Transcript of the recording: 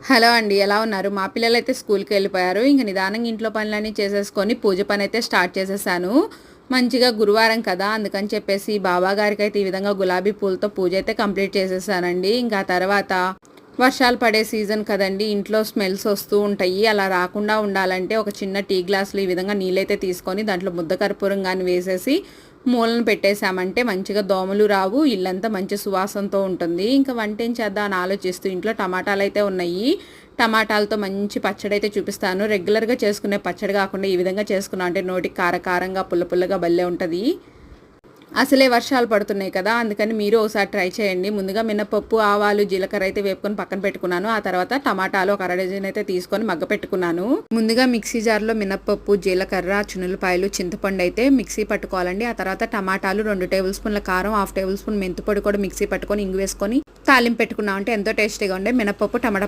Hello అండి. ఎలా ఉన్నారు? మా పిల్లలైతే స్కూల్‌కి వెళ్ళిపోయారు. ఇంక నిదానంగా ఇంట్లో పనులన్నీ చేసేసుకొని పూజ పనైతే స్టార్ట్ చేసేసాను. మంచిగా గురువారం కదా! అందుకని చెప్పేసి బాబా గారికైతే ఈ విధంగా గులాబీ పూలతో పూజ అయితే కంప్లీట్ చేసేసానండి. ఇంకా తర్వాత వర్షాలు పడే సీజన్ కదండీ! ఇంట్లో స్మెల్స్ వస్తూ ఉంటాయి. అలా రాకుండా ఉండాలంటే ఒక చిన్న టీ గ్లాస్‌లో ఈ విధంగా నీళ్ళైతే తీసుకొని దాంట్లో ముద్ద కర్పూరం గాని వేసేసి మూలన పెట్టేసామంటే మంచిగా దోమలు రావు. ఇల్లంతా మంచి సువాసనతో ఉంటుంది. ఇంకా వంటేం చేద్దాం అని ఆలోచిస్తూ ఇంట్లో టమాటాలైతే ఉన్నాయి. టమాటాలతో మంచి పచ్చడైతే చూపిస్తాను. రెగ్యులర్‌గా చేసుకునే పచ్చడి కాకుండా ఈ విధంగా చేసుకున్నాం అంటే నోటికి కారకారంగా, పుల్ల పుల్లగా భలే ఉంటది. అసలే వర్షాలు పడుతున్నాయి కదా! అందుకని మీరు ఒకసారి ట్రై చేయండి. ముందుగా మినపప్పు, ఆవాలు, జీలకర్ర అయితే వేపుకొని పక్కన పెట్టుకున్నాను. ఆ తర్వాత టమాటాలు ఒక అర డజన్ అయితే తీసుకొని మగ్గపెట్టుకున్నాను. ముందుగా మిక్సీ జార్‌లో మినపప్పు, జీలకర్ర, చున్నులపాయలు, చింతపండు అయితే మిక్సీ పట్టుకోవాలండి. ఆ తర్వాత టమాటాలు, 2 టేబుల్ స్పూన్ల కారం, హాఫ్ టేబుల్ స్పూన్ మెంతిపొడి కూడా మిక్సీ పట్టుకొని ఇంగు వేసుకొని తాలింపు పెట్టుకున్నాం అంటే ఎంతో టేస్టీగా ఉండే మినపప్పు, టమాటా